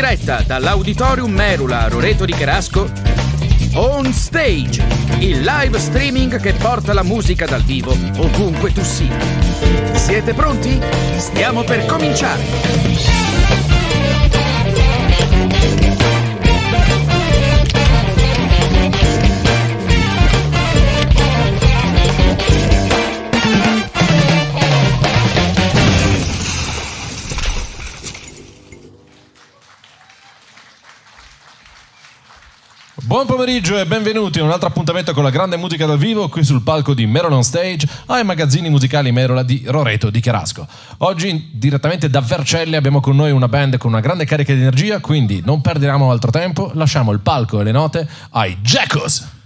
diretta dall'Auditorium Merula a Roreto di Cherasco, On Stage, il live streaming che porta la musica dal vivo ovunque tu sia. Siete pronti? Stiamo per cominciare! Buon pomeriggio e benvenuti a un altro appuntamento con la grande musica dal vivo qui sul palco di Merula on Stage ai Magazzini Musicali Merula di Roreto di Cherasco. Oggi direttamente da Vercelli abbiamo con noi una band con una grande carica di energia, quindi non perdiamo altro tempo, lasciamo il palco e le note ai JEKOS.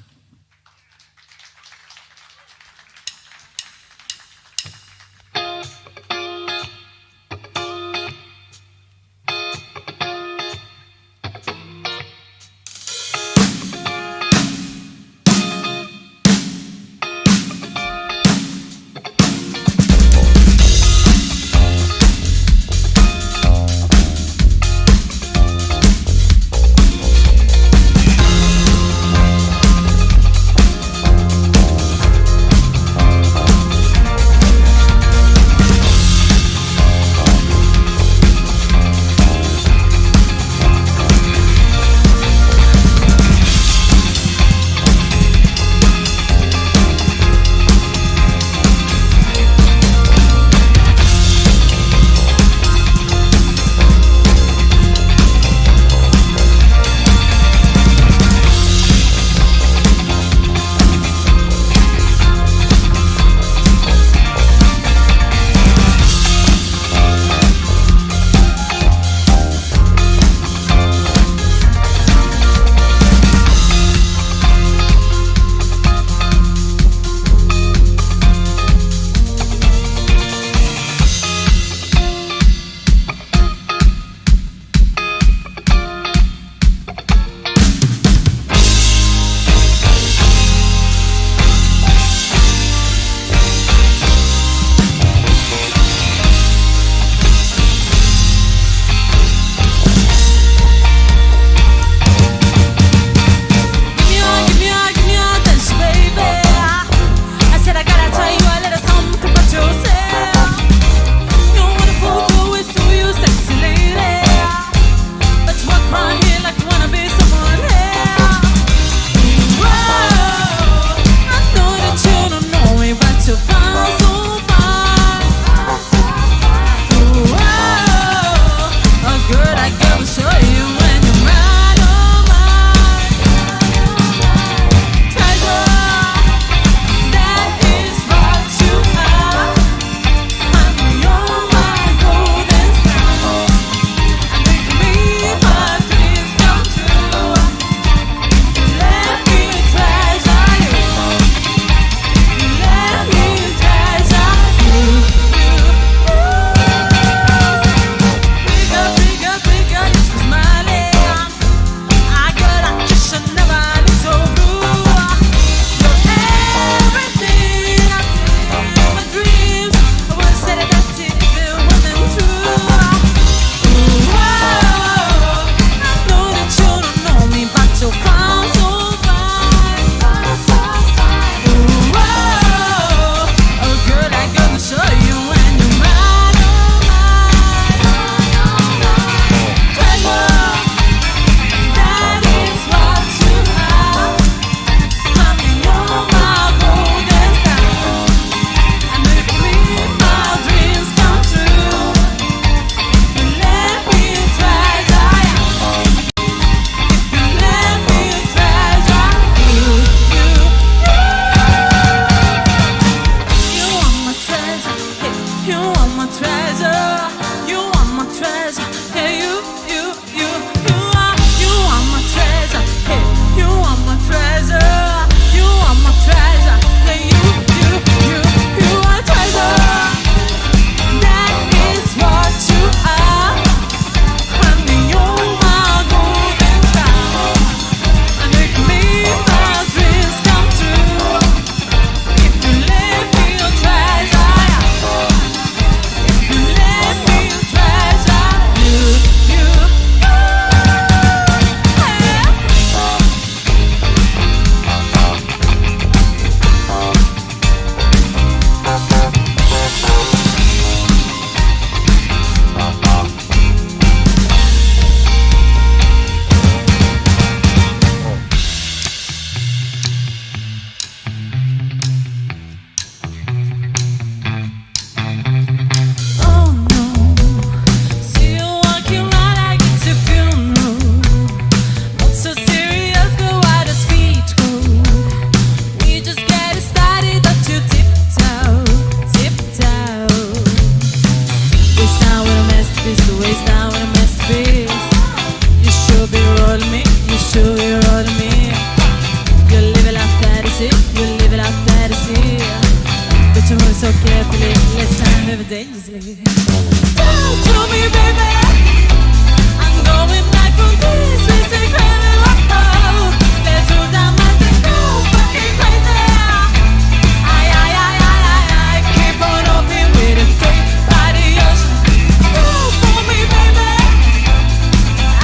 show your all to me. You live it like fantasy, you live it like fantasy. But you move so carefully, let's time live dangerously. Talk to me, baby. I'm going back from this, we say crazy, oh. Let's do that magic, go fucking crazy. Ay, ay, ay, ay, ay, ay. Keep on open with a gate by the ocean. Go for me, baby.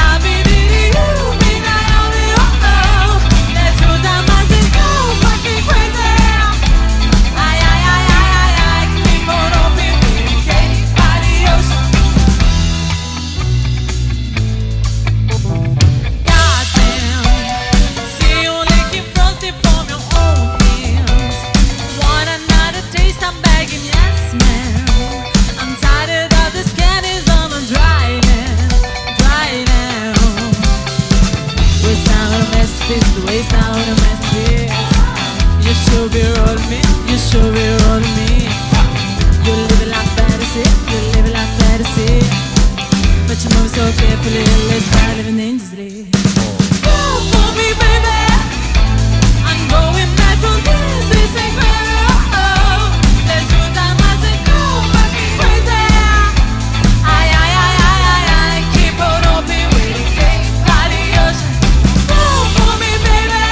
I'll be needing you, me Naomi, oh, oh. Let's do that magic, go fucking crazy. Ay, ay, ay, ay, ay, ay. Keep on open with a gate by the ocean. Goddamn, see you licking frosty from your own hands. Want another taste? I'm begging, yes, ma'am. I'm tired of this candies on the dry land, dry now. Waste out a masterpiece, waste out a masterpiece. You should be rolling me, you should be rolling me. You live it like fantasy, you live it like fantasy. But you move so carefully, let's start living dangerously. Go for me, baby. I'm going back from this, we say crazy, oh, oh. Let's do that magic, go fucking crazy. Ay, ay, ay, ay, ay, ay. Keep on open with a gate by the ocean. Go for me, baby.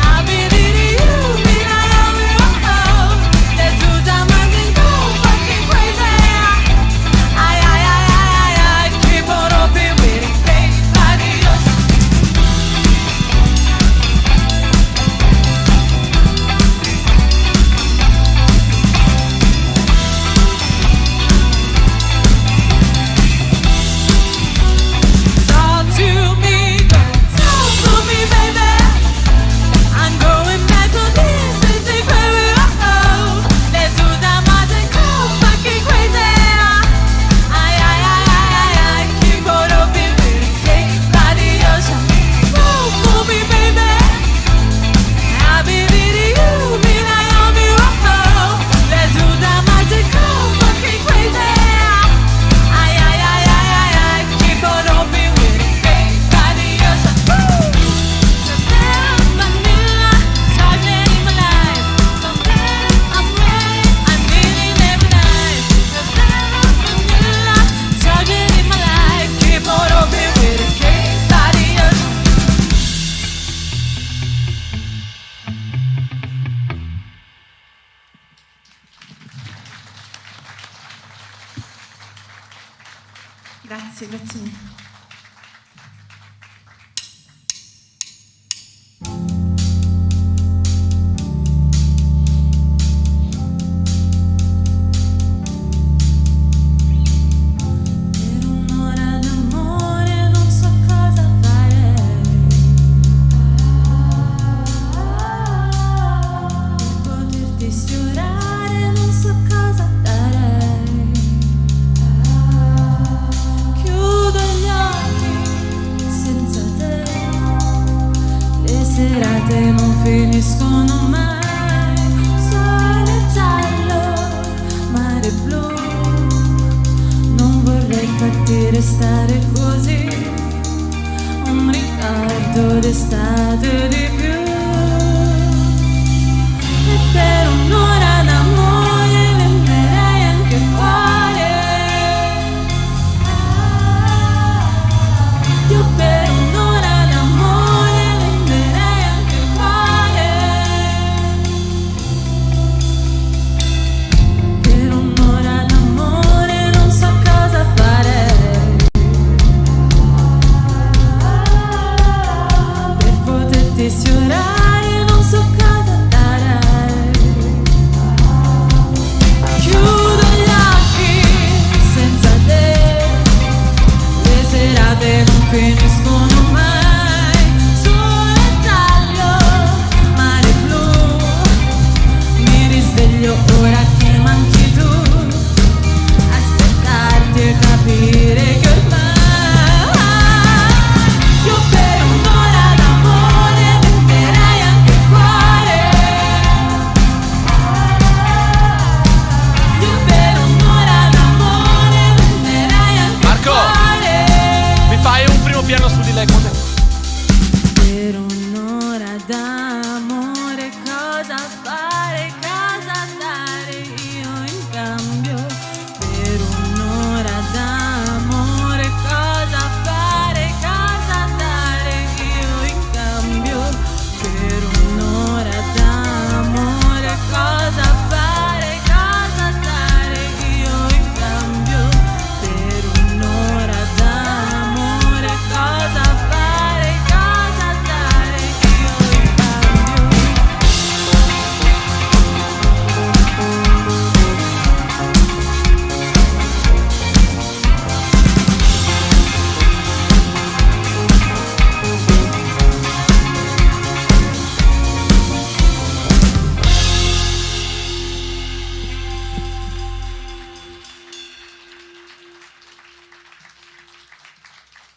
I'll be needing you, me Naomi, oh, oh. Let's do that magic, go fucking crazy. Ay, ay, ay, ay, ay, ay. Keep on open with a gate by the ocean. Talk to me, girl. Talk to me, baby. I'm going back on this, this is crazy, oh, oh. Let's do that magic, go fucking crazy. Ay, ay, ay, ay, ay, ay. Keep on open with a gate by the ocean. Go for me, baby. I'll be needing you, me Naomi, oh, oh. Let's do that magic, go fucking crazy. Ay, ay, ay, ay, ay, ay. Keep on open with a gate by the ocean. Woo! Vanilla, chocolate in my life. I'm ready, I'm needing every night. Vanilla, chocolate in my life. Keep on open with a gate by the ocean. Grazie, grazie mille. Per un'ora d'amore non so cosa fare. Per poterti sfiorare non so cosa darei. Chiudo gli occhi senza te. Le serate non finiscono mai. Sole giallo, mare blu. Non vorrei farti restare così. Un ricordo d'estate di più. E per un'ora d'amore venderei anche il cuore. Io per un'ora d'amore venderei anche il cuore. Per un'ora d'amore non so cosa fare. Per poterti sfiorare non so cosa dare. Chiudo gli occhi senza te. Le serate non finiscono mai. Sole giallo, mare blu. Mi risveglio ora che manchi tu. Aspettarti e capire che ormai io per un'ora d'amore venderei anche il cuore. Io per un'ora d'amore venderei anche il Marco, cuore. mi fai un primo piano su di lei con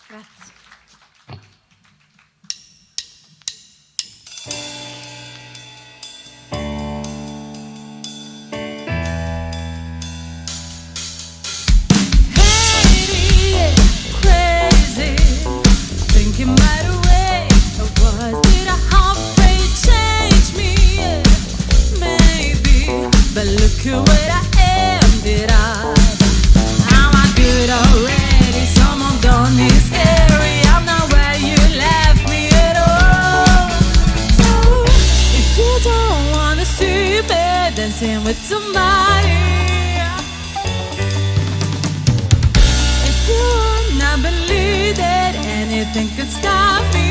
Grazie. Crazy, thinking right away. Was did a heartbreak change me? Maybe, but look at what I ended up. Am I good already? Someone done me scary. I'm not where you left me at all. So if you don't wanna see me dancing with somebody, if you wanna believe that anything could stop me,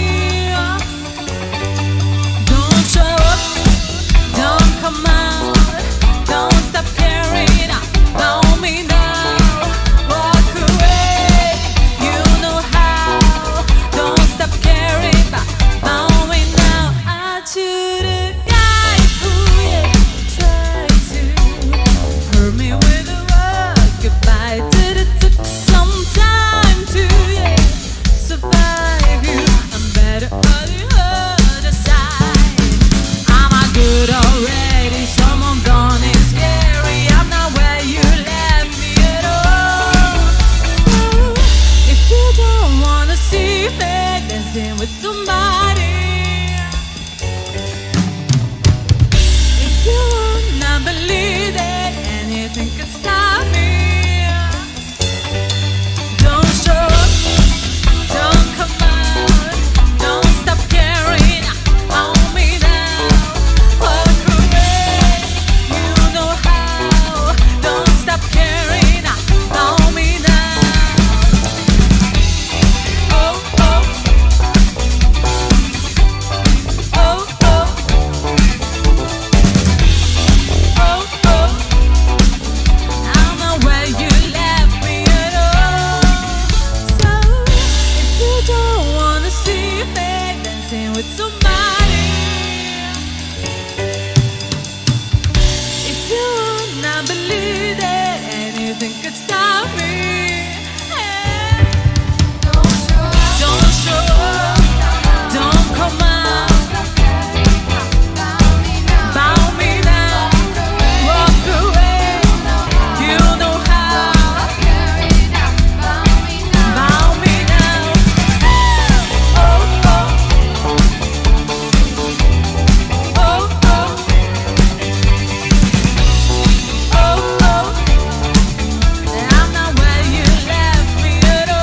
don't show up, don't come out, don't stop caring about me now. Walk away, you know how. Don't stop caring about me now. I should the guy who tried to hurt me with a word goodbye. Did it took some time to survive you? I'm better on the other side. Am I good already? Someone gone is scary. I'm not where you left me at all. So if you don't wanna see me dancing with somebody, if you wanna believe that anything could stop me, don't show up, don't come out, don't stop caring about me now. Walk away, you know how. Don't stop caring about me now. Oh, oh. Oh, oh. Oh, oh. I'm not where you left me at all. So if you don't wanna see me dancing with somebody, if you wanna believe that anything could stop me, don't show up, don't come out. Bound me now, walk away, you know how. Bound me now, oh, oh. Oh, oh. Oh, oh. I'm not where you left me at all.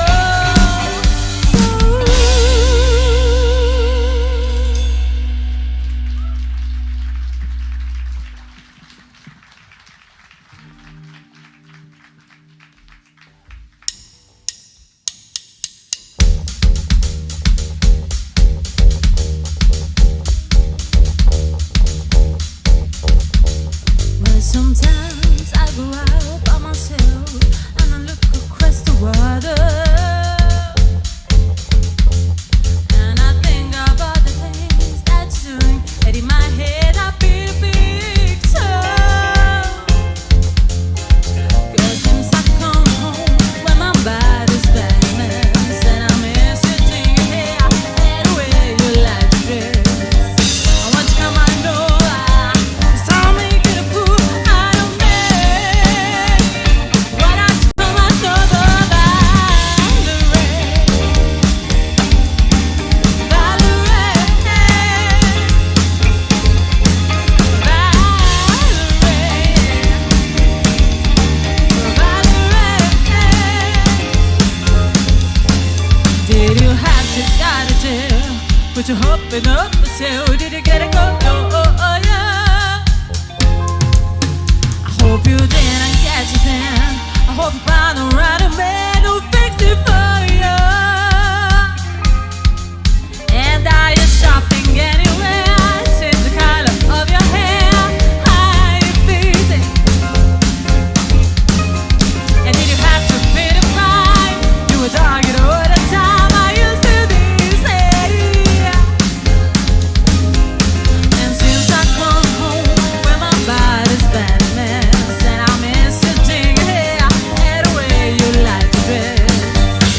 Well, sometimes I go out by myself and I look across the water, and I think about the things that's doing, and in my head I build a picture. 'Cause since I come home, when my body's balanced and I'm sitting here, and the way you like to dress, I want to come, I know I saw me get a fool out of me. What I come, I know the Valerie, did you have to go to jail? Put your hoping up for sale. Did you get it go? Oh, yeah. I hope you didn't get your pen. I hope you found the right man who fixed it for you. And are you shopping anywhere? Since the color of your hair, how you fix it? And did you have to pay the fine? You were talking all the time. I used to be say. And since I come home, when my body's balanced and I'm sitting here, and the way you like to dress,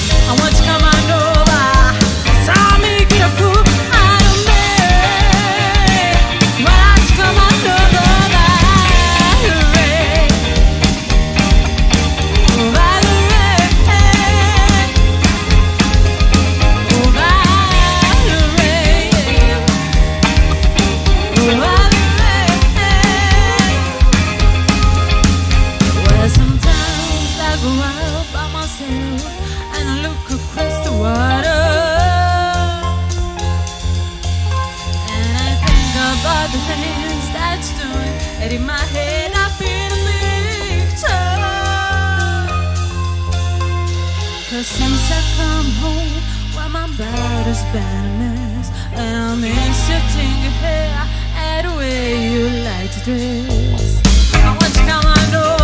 about to spend a mess, and I miss your tingle hair and the way you like to dress. I want you come on, no,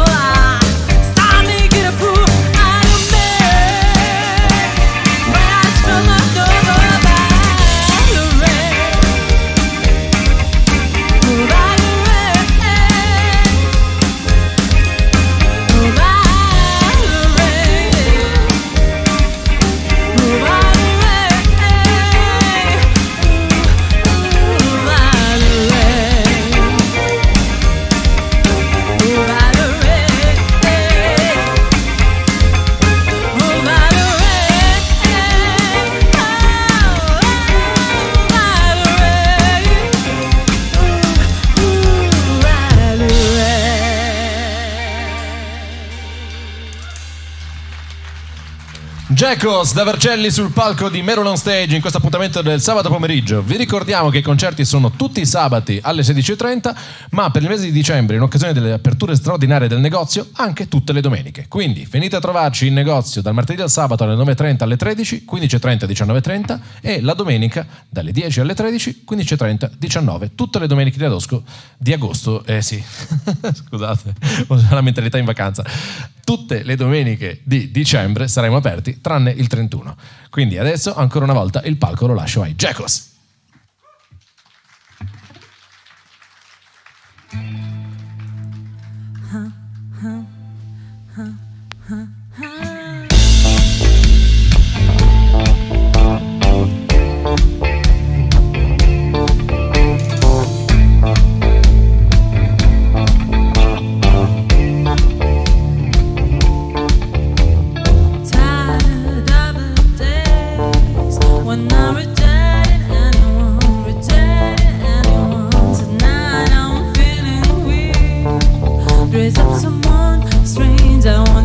stop making a fool out of me. When I turn my door by the rain, by the rain, by the rain, by JEKOS da Vercelli sul palco di Merula on Stage in questo appuntamento del sabato pomeriggio. Vi ricordiamo che i concerti sono tutti i sabati alle 16:30, ma per il mese di dicembre, in occasione delle aperture straordinarie del negozio, anche tutte le domeniche. Quindi venite a trovarci in negozio dal martedì al sabato alle 9:30 alle 13, 15:30 19:30 e la domenica dalle 10 alle 13, 15:30 19. Tutte le domeniche di agosto, sì, scusate, ho la mentalità in vacanza. Tutte le domeniche di dicembre saremo aperti, tranne il 31. Quindi adesso, ancora una volta, il palco lo lascio ai JEKOS.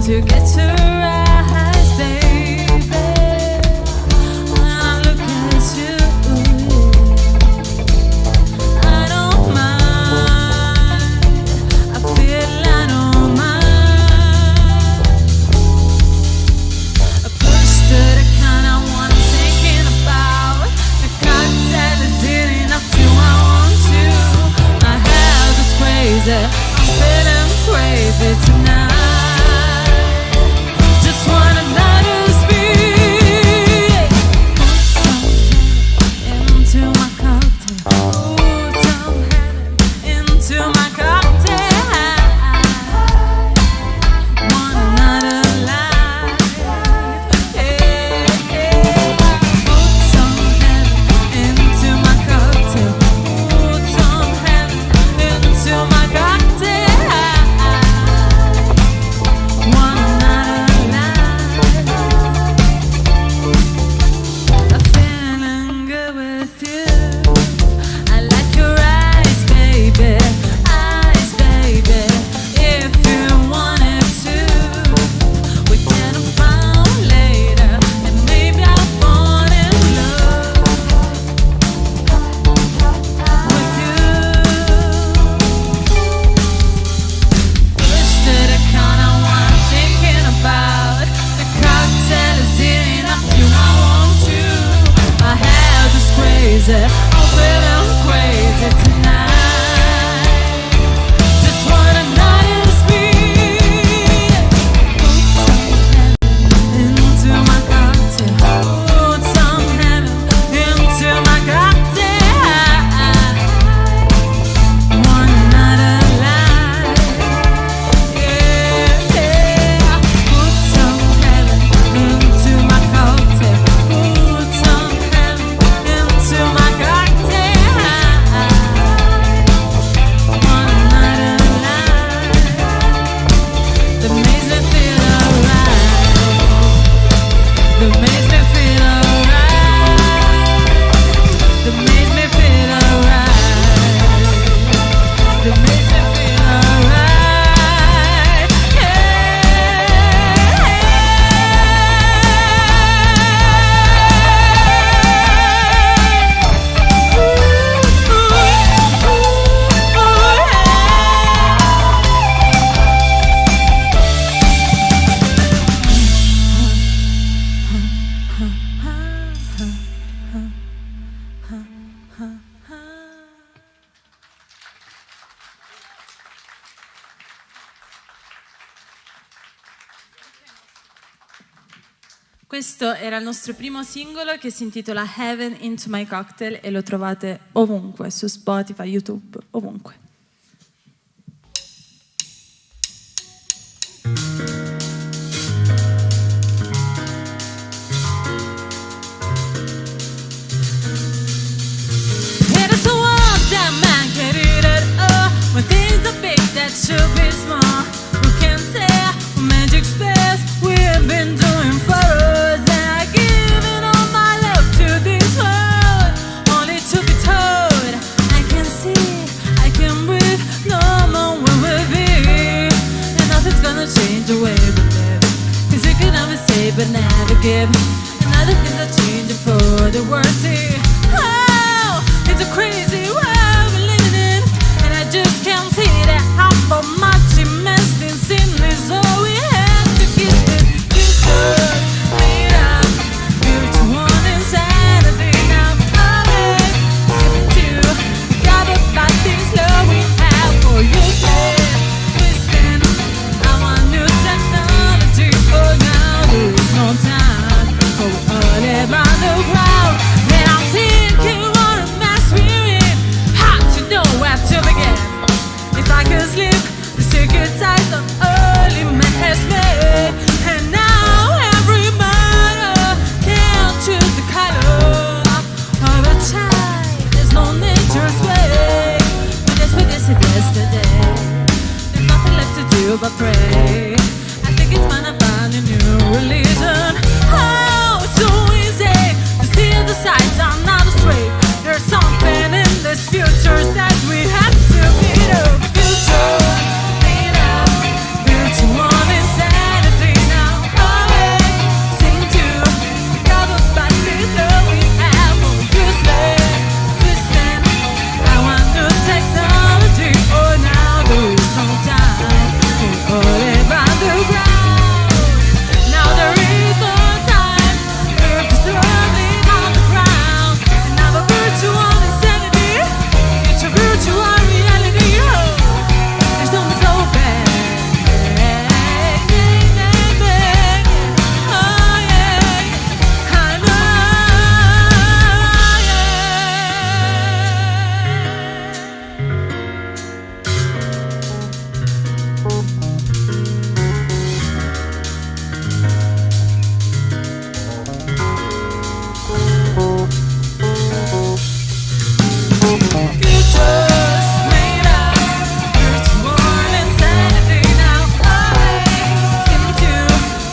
to get to rise, baby. When I look at you, I don't mind. I feel I don't mind. A push to the kind of one I'm thinking about. The cocktail is in enough to I want you. My head is crazy. I'm feeling crazy tonight. My God. Questo era il nostro primo singolo che si intitola Heaven into My Cocktail e lo trovate ovunque, su Spotify, YouTube, ovunque. It is a world that man can eat it all. When things are big that should be small. Who can tell what magic spells we've been doing for us? And I given all my love to this world, only to be told I can see, I can breathe, no more will we be. And nothing's gonna change the way we live. Cause you can never say but never give. And other things are changing for the worse here. Oh, it's a crazy world we're living in. And I just can't see that half of much immense in sin is all we have to give this. Future made up, virtual insanity. Now always skipping to forgot about this love we have for you. Twisting, I want new technology. Oh, now there's no time for all around the ground. And I'm thinking what a mess we're in. How to know where to begin. If I could slip the secret ties of early man has made. And now every mother can choose the color of a child. There's no nature's way. When this with this yesterday, there's nothing left to do but pray. I think it's time to find a new religion. Oh, it's so easy to see the sights are not straight. There's something in this future that we have to beat up. Future made up, virtual insanity. Now always seem to forget about this love we have for useless twisting. I want new technology. Oh, now there is no time for all around the ground. Now there is no time. Earth is rolling on the ground. And now the virtual insanity. It's a virtual reality. Oh, there's no so bad. Oh yeah, I know. Futures made up, virtual insanity. Now always seem to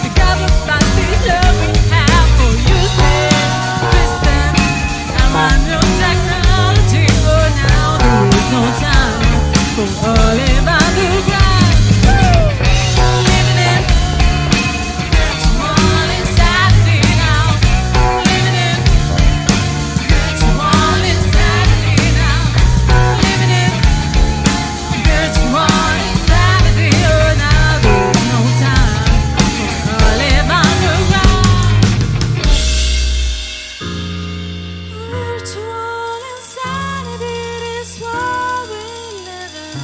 forget about this love we have for useless twisting. I'm on new technology. Oh, now there is no time for all around the ground. Living in virtual insanity now. Living in virtual insanity now. Living in virtual insanity. Oh, now there's no time for all around the ground. Virtual insanity is what we live in.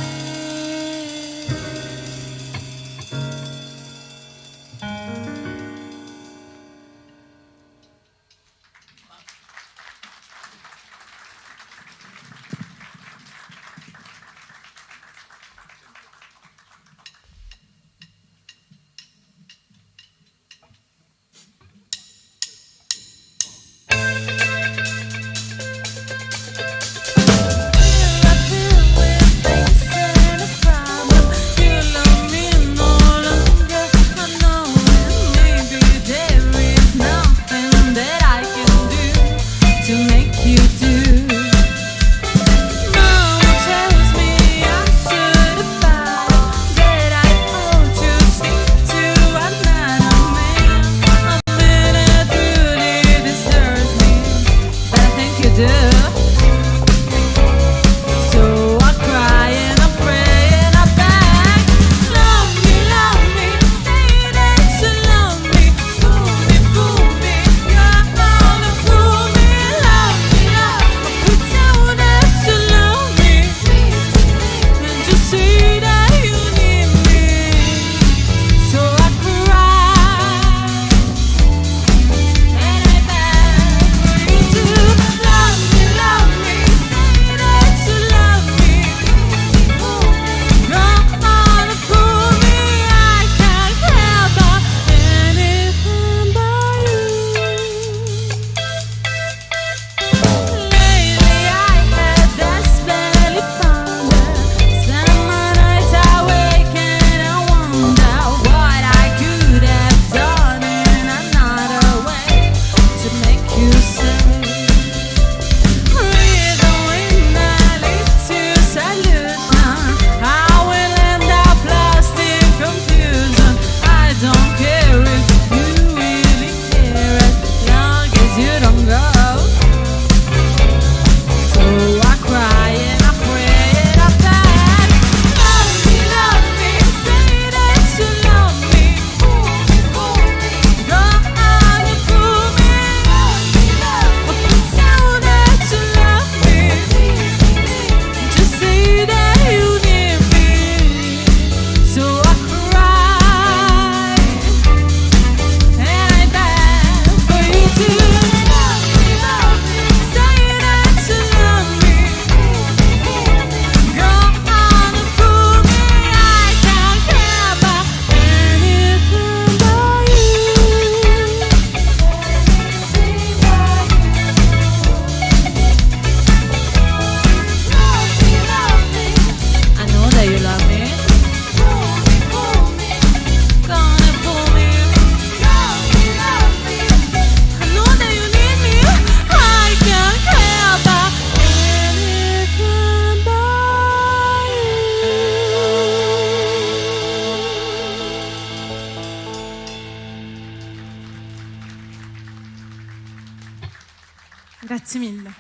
Grazie mille.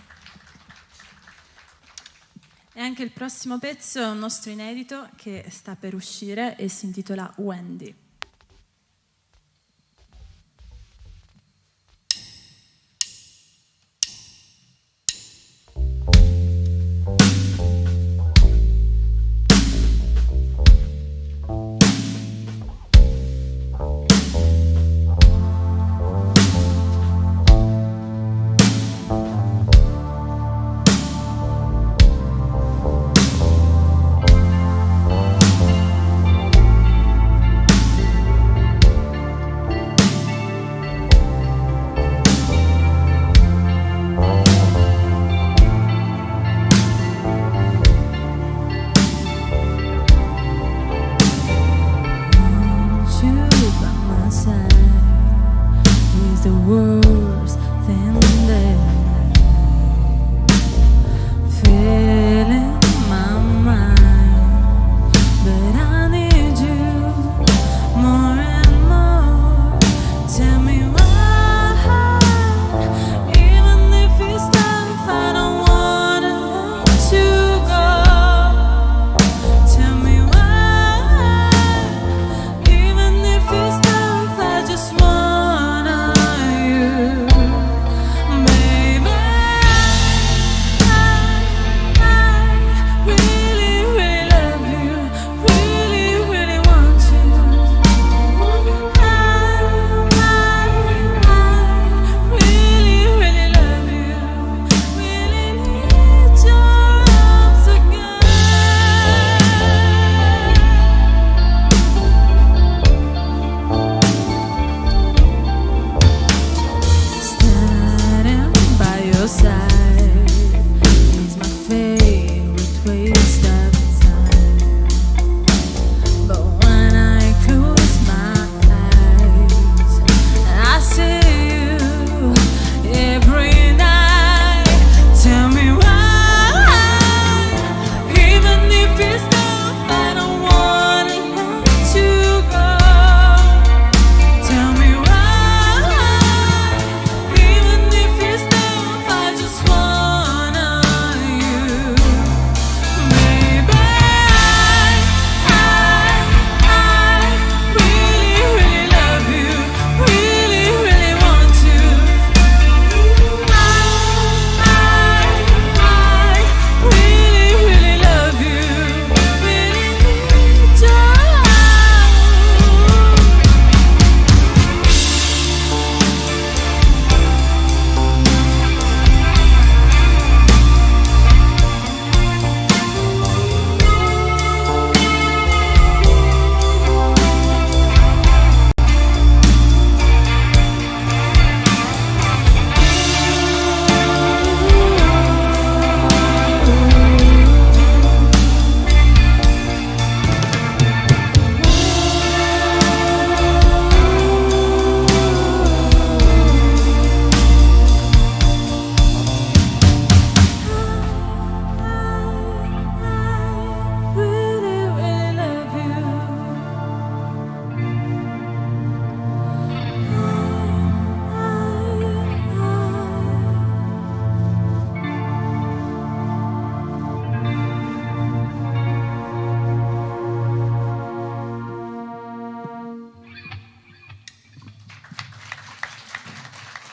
E anche il prossimo pezzo è un nostro inedito che sta per uscire e si intitola Wendy.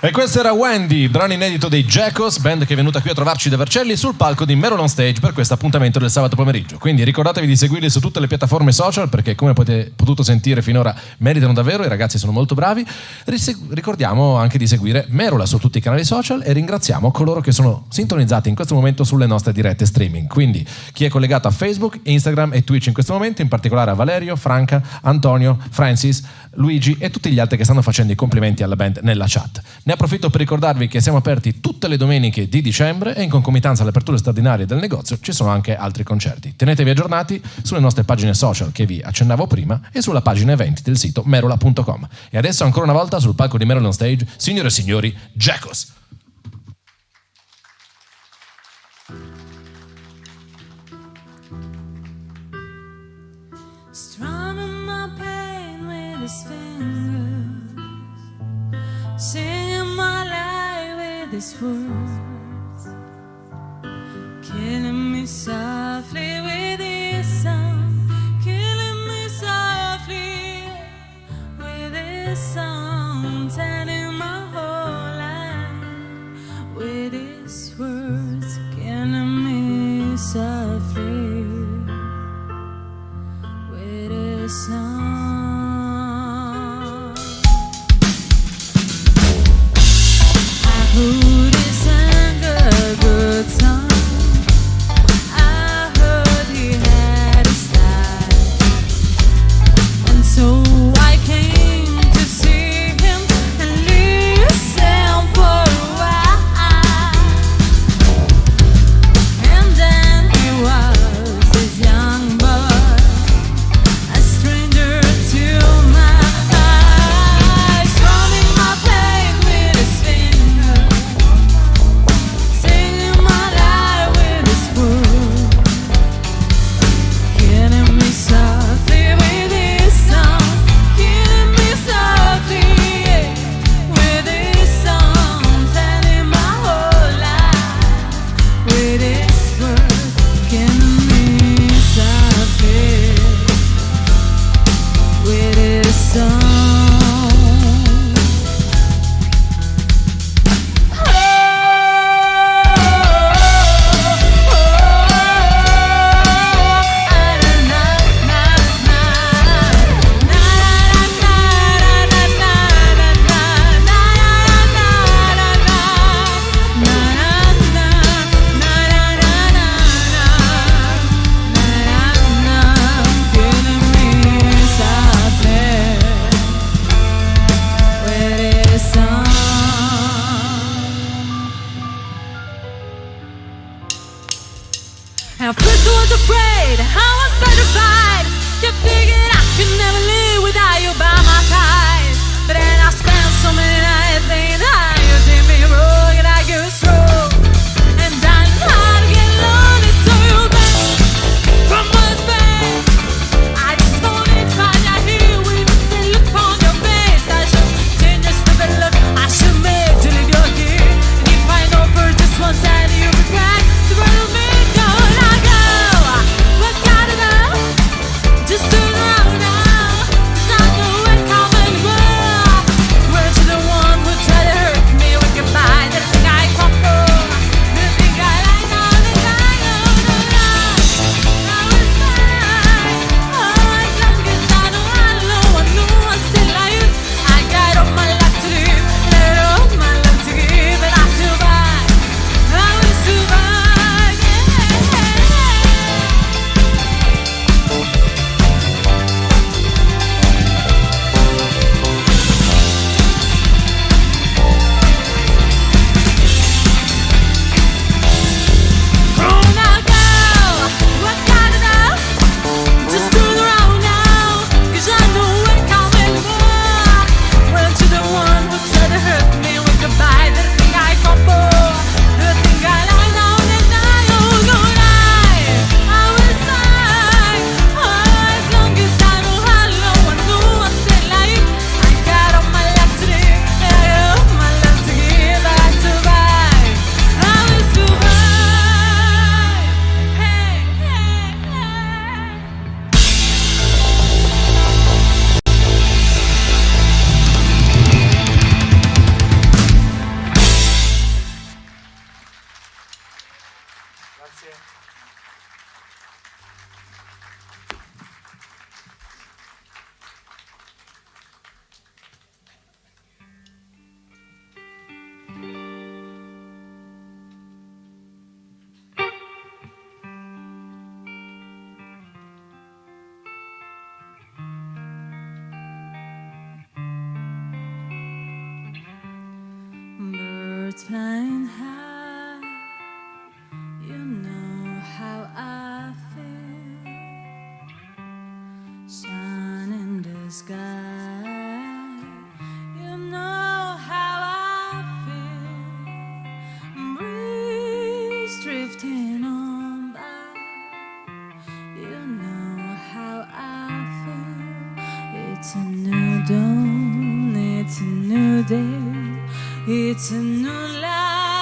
E questo era Wendy, brano inedito dei JEKOS, band che è venuta qui a trovarci da Vercelli sul palco di Merula on Stage per questo appuntamento del sabato pomeriggio. Quindi ricordatevi di seguirli su tutte le piattaforme social perché, come avete potuto sentire finora, meritano davvero, i ragazzi sono molto bravi. Ricordiamo anche di seguire Merula su tutti i canali social e ringraziamo coloro che sono sintonizzati in questo momento sulle nostre dirette streaming. Quindi chi è collegato a Facebook, Instagram e Twitch in questo momento, in particolare a Valerio, Franca, Antonio, Francis, Luigi e tutti gli altri che stanno facendo i complimenti alla band nella chat. Ne approfitto per ricordarvi che siamo aperti tutte le domeniche di dicembre e in concomitanza alle aperture straordinarie del negozio ci sono anche altri concerti. Tenetevi aggiornati sulle nostre pagine social che vi accennavo prima e sulla pagina eventi del sito merula.com. E adesso ancora una volta sul palco di Merula on Stage, signore e signori, JEKOS. Strumming my pain with his fingers, singing my life with these words, killing me softly with this song, killing me softly with this song, telling my whole life with these words, killing me softly with this song. Who sang a good song? I heard he had a style, and so I came to see him and listen for a while. And then he was this young boy, a stranger to my eyes, strumming my pain with his fingers, singing my life with his words, killing me softly with his song, killing me softly with his song, telling my whole life with his words, killing me softly with his song. At first I was afraid, I was petrified, kept thinking I could never live without you by my side. But then I spent so many nights thinking how you did me wrong and I get strong. And I know how to get lonely, so you're back from what's bad. I just wanted to find out here with the look on your face. I should change your stupid look, I should make to leave your here. And if I know for just one side you'll be back to run with me. Just turn around now, there's not no way coming anymore. Word to the one who tried to hurt me with goodbye, that thing I come for, the thing I like, all the time, I was fine. Oh, as long as I know I still like you. I got all my life to live, let all my love to give, and I survive, I will survive, yeah. Birds flying high, you know how I feel. Sun in the sky, you know how I feel. Breeze drifting on by, you know how I feel. It's a new dawn, it's a new day. It's a new life.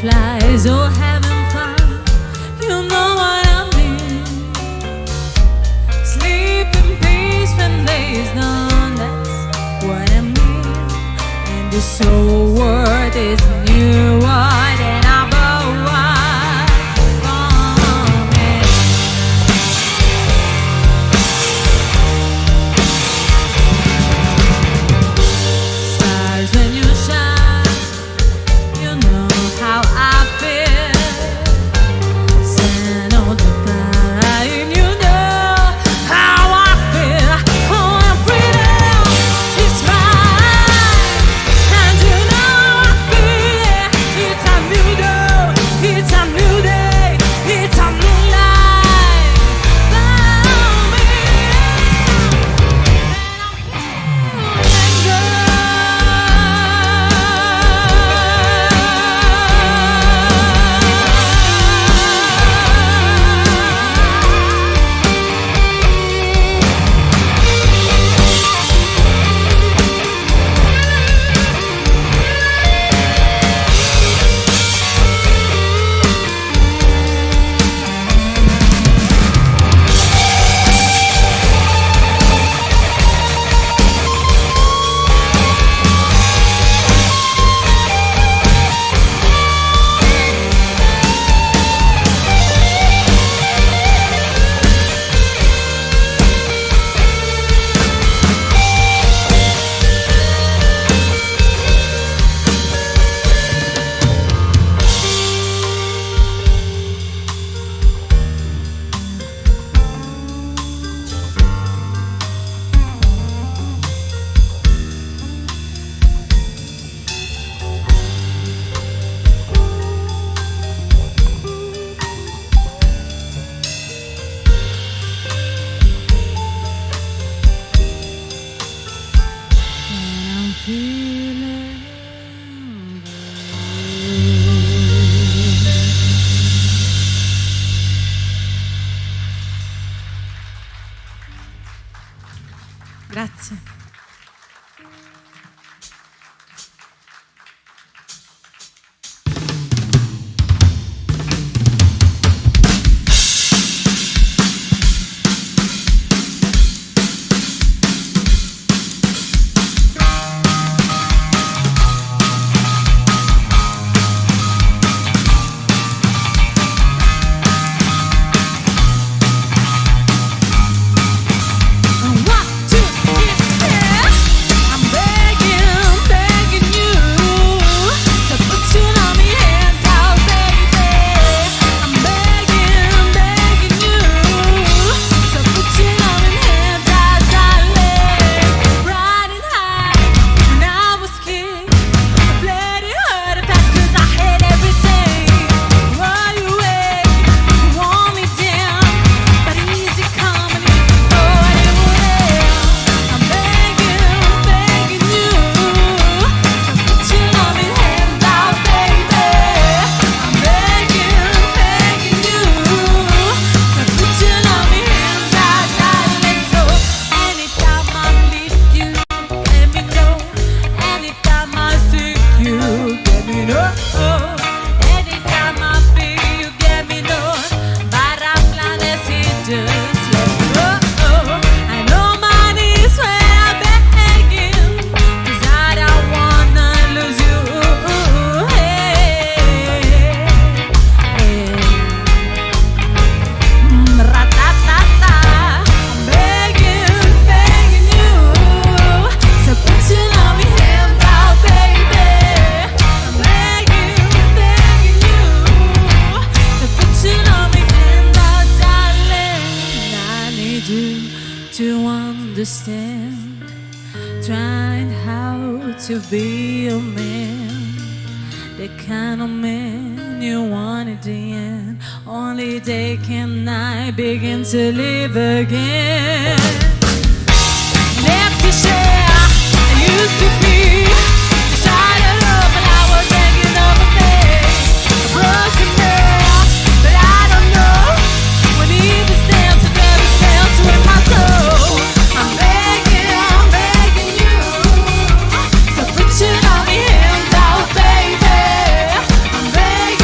butterflies, oh having fun, you know what I mean. Sleep in peace when day is done, that's what I mean. And this whole world is new, what and about what from it. Stars when you shine, you know how I feel. Stand on the line, you know how I feel. Oh, I'm freedom, it's mine, and you know I feel. It's a new day, it's a new day, it's a new life for me. I'm feeling Grazie. understand, trying how to be a man, the kind of man you want at the end. Only day can I begin to live again. Left to share, I used to be shattered up, but I was hanging over me. A broken girl, but I don't know when either stand together, stand to in my soul. I'm begging you, so put your loving hand out, baby. I'm begging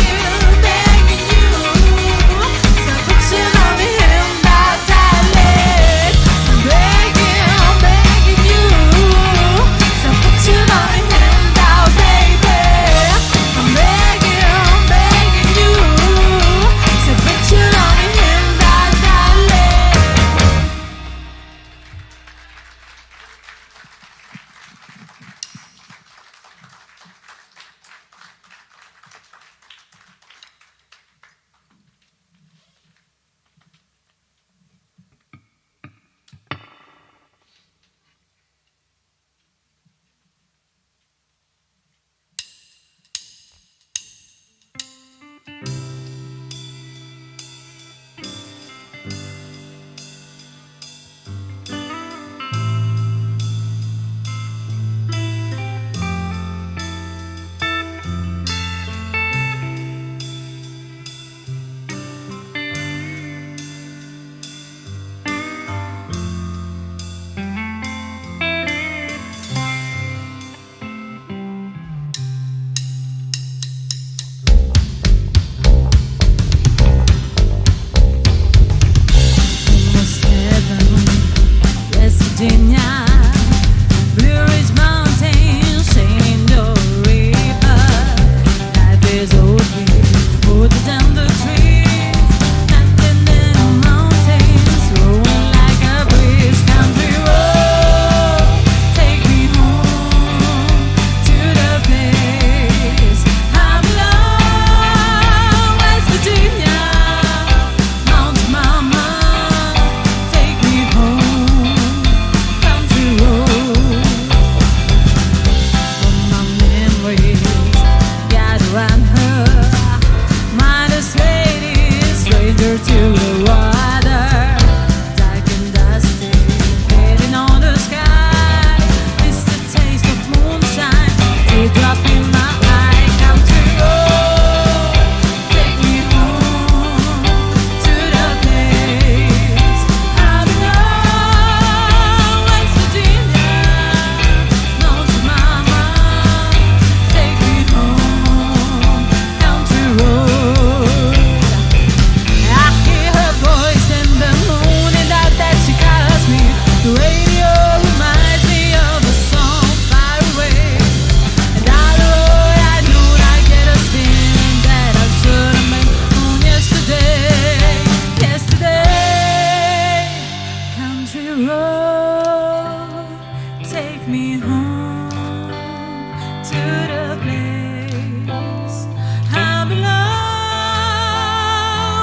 days old here, older than the trees, nothing in the mountains, rolling like a breeze. Country road, take me home to the place I belong. West Virginia, Mount Mama, take me home. Country road, from my memories gather around her. Modest lady, stranger to the water, dark and dusty, fading on the sky. It's the taste of moonshine, teardrop in my eye. Country road, take me home to the place I belong. West Virginia, Mount Mama, take me home. Country road, I hear her voice in the moon, and out that she calls me. The radio reminds me of a song far away. And down the road I know I get a feeling that I should have been home yesterday. Yesterday, country road, take me home to the place I belong.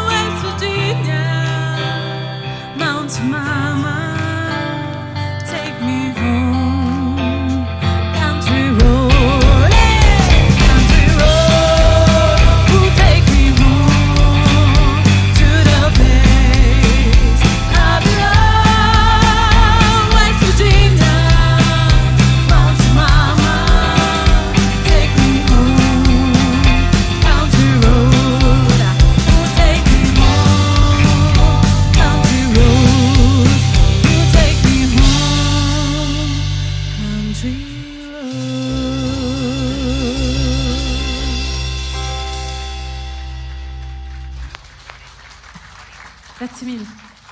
West Virginia, Mount Mama, take me home. Country road, hey, country road, who take me home to the place I belong. West Virginia, Mount Mama, take me home. Country road, who take me home. Country road, who take me home. Country road. Grazie mille.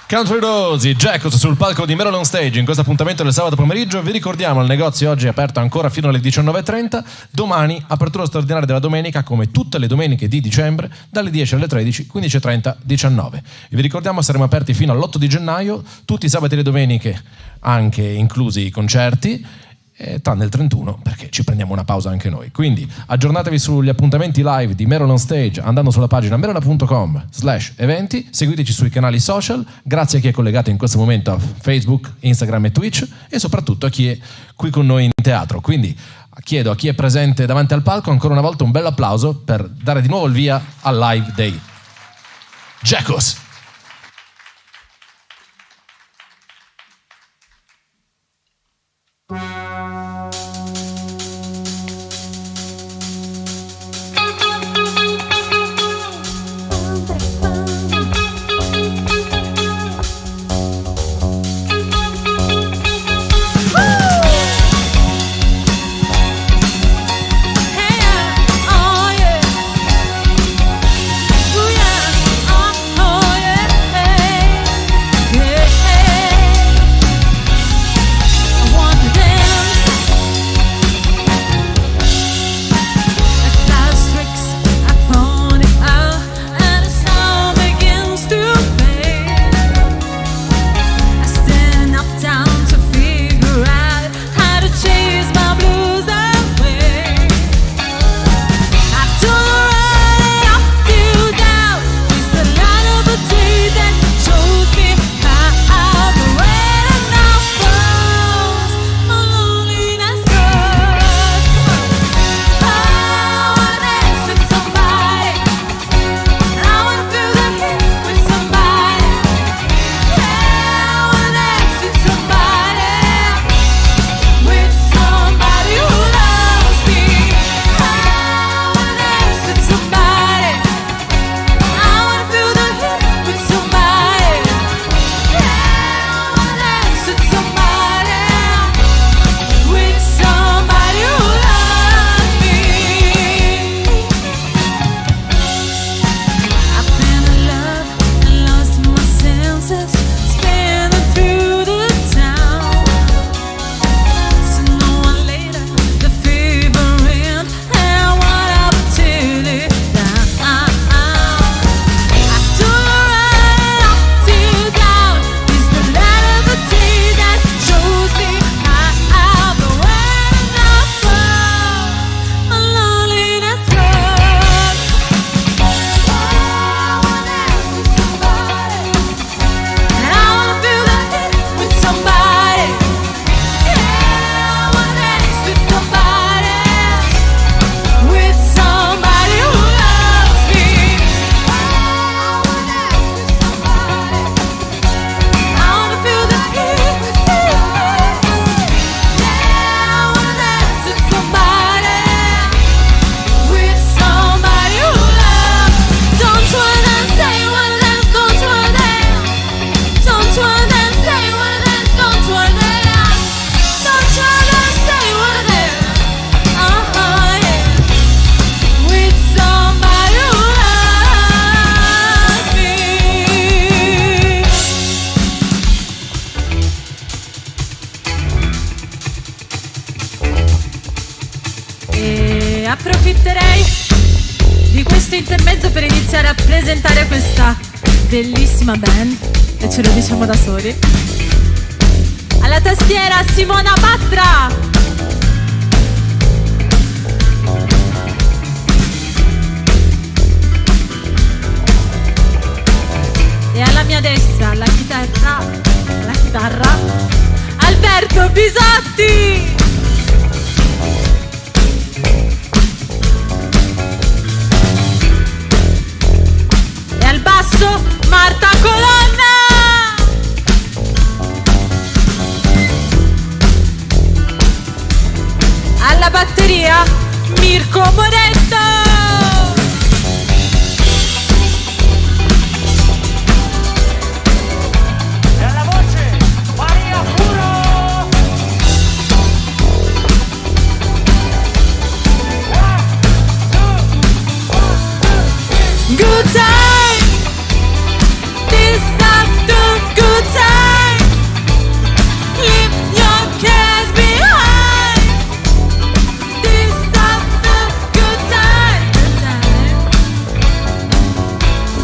Country Rosy, Jekos sul palco di Merula on Stage in questo appuntamento del sabato pomeriggio. Vi ricordiamo, il negozio oggi è aperto ancora fino alle 19.30. Domani apertura straordinaria della domenica, come tutte le domeniche di dicembre, dalle 10 alle 13, 15.30, 19. E vi ricordiamo, saremo aperti fino all'8 di gennaio, tutti i sabati e le domeniche, anche inclusi i concerti, tranne il 31, perché ci prendiamo una pausa anche noi. Quindi aggiornatevi sugli appuntamenti live di Merula on Stage andando sulla pagina merula.com/eventi, seguiteci sui canali social. Grazie a chi è collegato in questo momento a Facebook, Instagram e Twitch, e soprattutto a chi è qui con noi in teatro. Quindi chiedo a chi è presente davanti al palco ancora una volta un bel applauso per dare di nuovo il via al live dei JEKOS. Hey, oh yeah, ooh yeah, oh yeah. questo intermezzo per iniziare a presentare questa bellissima band, e ce lo diciamo da soli. Alla tastiera Simona Battra. E alla mia destra la chitarra Alberto Bisotti. E al basso Marta Colonna. Alla batteria Mirko Moretto. E alla voce Curo. Good time. This after good time. Leave your cares behind. This after good time.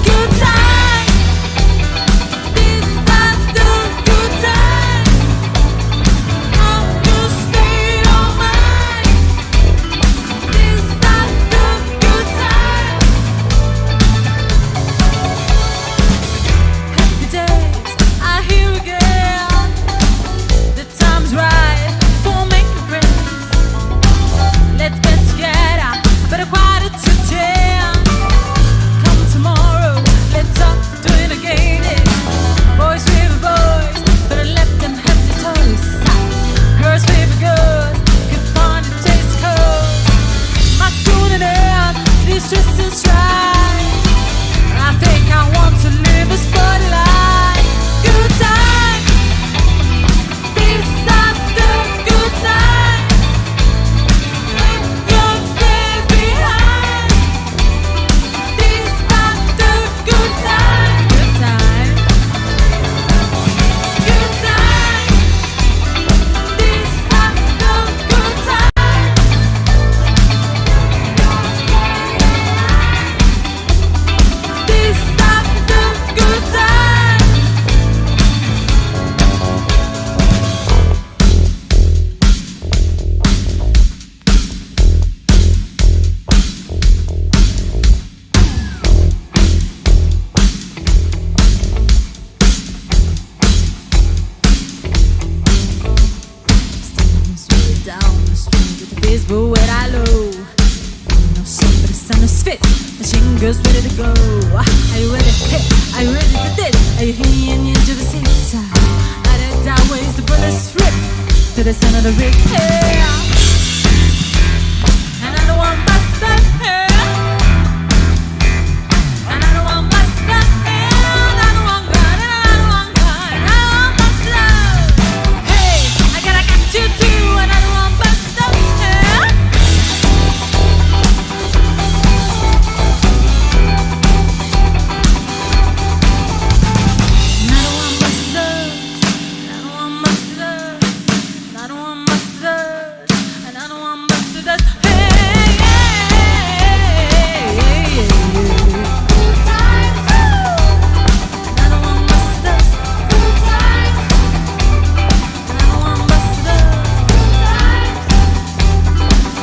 Good time. This after good time. Oh, you stay on mine. This after good time. Happy days are here again. The time's right for making friends. Let's get together, but a 9:45. Come tomorrow, let's up do it again. Boys with boys, but let them have the toys. Girls with girls, good fun and taste cold. My school and earth, this just is right. I think I want to live a spotlight. Good time. This after good time. Leave your fears behind. This after good time. Good time. Good time. This after good time. This after good time. Straight down the street with the baseball where I low. No somebody stand us fit. The shingles ready to go. Are you ready? Hey, are you ready for this? Are you hearing the edge of the seaside? Out of down ways the bullets rip to the sound of the rip. Hey, and I don't want my stuff. Hey, and I don't want my stuff. Hey, and I don't want God. And I don't want God. And I don't want my stuff. Hey, I gotta get you too. And I don't want my stuff. Hey. I don't want my stuff. I don't want my stuff. I don't want my stuff. And I don't want my stuff. Hey, hey, hey, hey. Good times. And I don't want my stuff. Good times. And I don't want my stuff. Good times.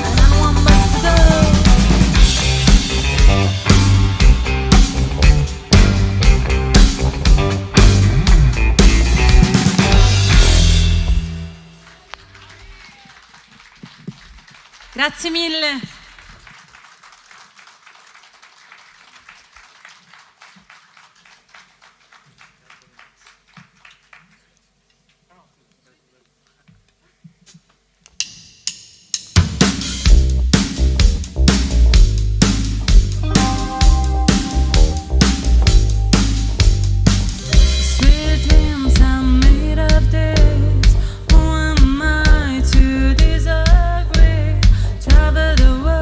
And I don't want my stuff. Grazie mille. Sweet dreams are made of this. Who am I to disagree? Travel the world.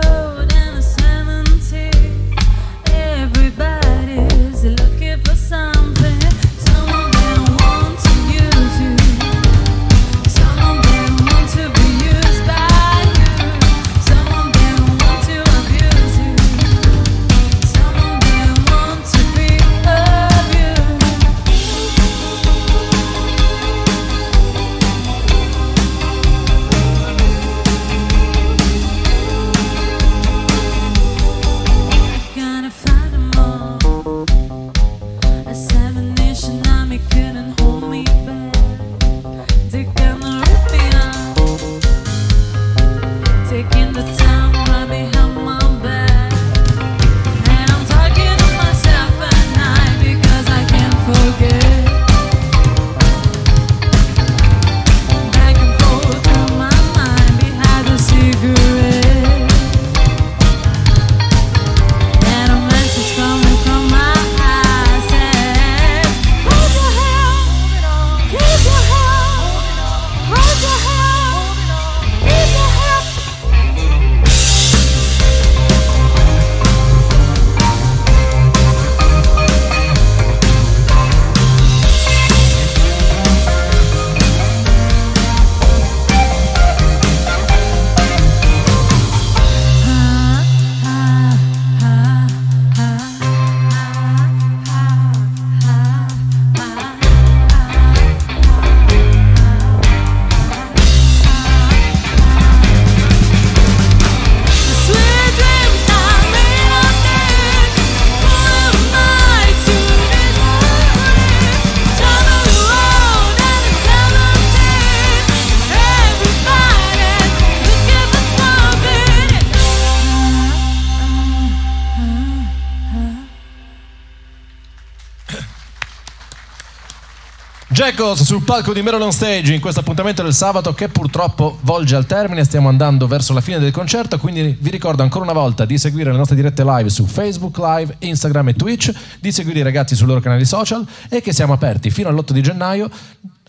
JEKOS sul palco di Merula on Stage in questo appuntamento del sabato che purtroppo volge al termine, stiamo andando verso la fine del concerto, quindi vi ricordo ancora una volta di seguire le nostre dirette live su Facebook Live, Instagram e Twitch, di seguire i ragazzi sui loro canali social e che siamo aperti fino all'8 di gennaio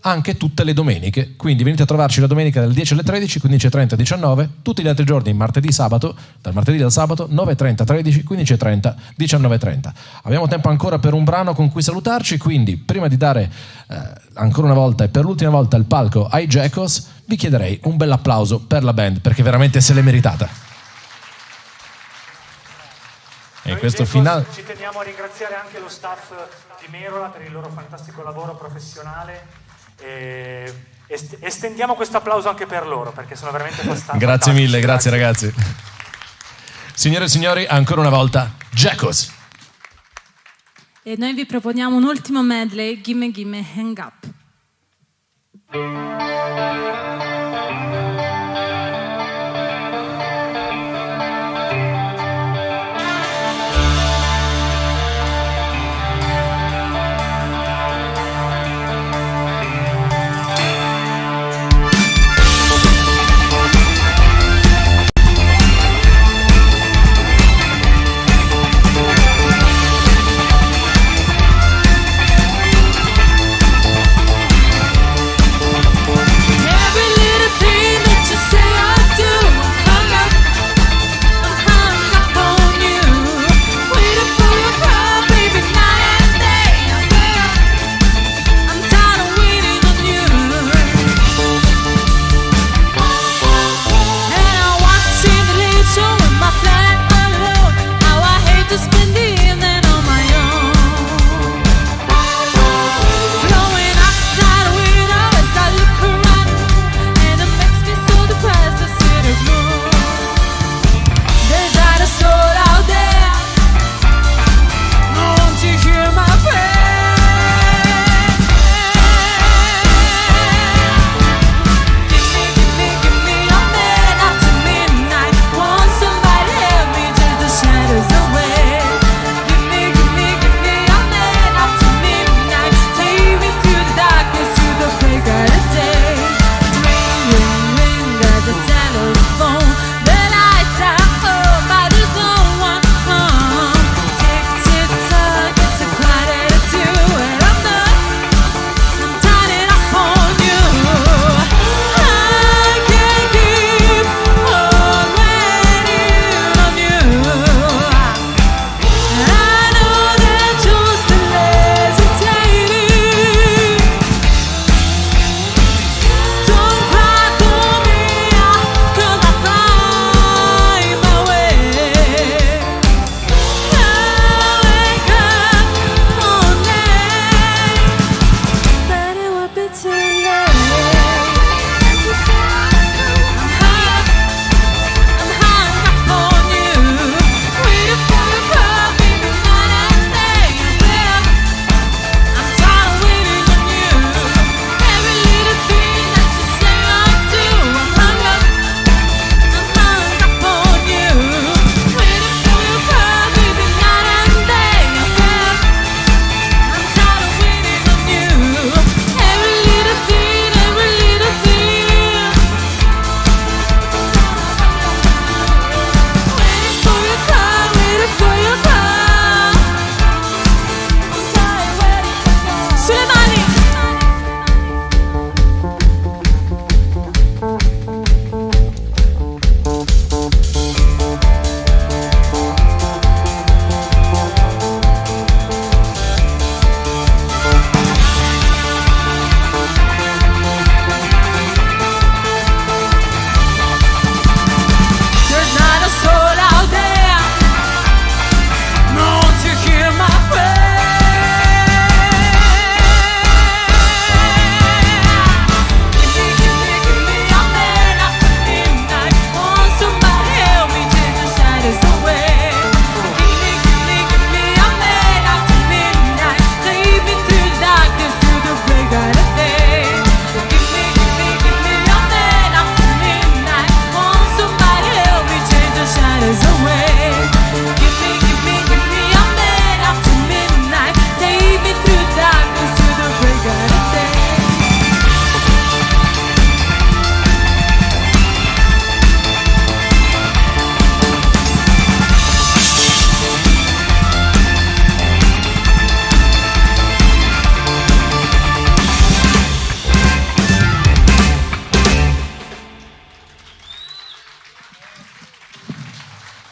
anche tutte le domeniche, quindi venite a trovarci la domenica dalle 10 alle 13, 15:30, 19, tutti gli altri giorni martedì, sabato, dal martedì al sabato 9:30, 13, 15:30, 19:30. Abbiamo tempo ancora per un brano con cui salutarci, quindi prima di dare ancora una volta e per l'ultima volta il palco ai JEKOS vi chiederei un bel applauso per la band perché veramente se l'è meritata. E in questo finale ci teniamo a ringraziare anche lo staff di Merula per il loro fantastico lavoro professionale. E estendiamo questo applauso anche per loro perché sono veramente fantastici. Grazie mille, grazie ragazzi. Signore e signori, ancora una volta JEKOS. E noi vi proponiamo un ultimo medley, Gimme Gimme Hang Up. Every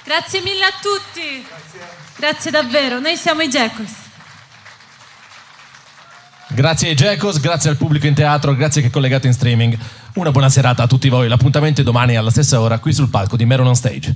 Grazie mille a tutti. Grazie davvero. Noi siamo i JEKOS. Grazie ai Jekos, grazie al pubblico in teatro, grazie che è collegato in streaming. Una buona serata a tutti voi. L'appuntamento è domani alla stessa ora qui sul palco di Merula on Stage.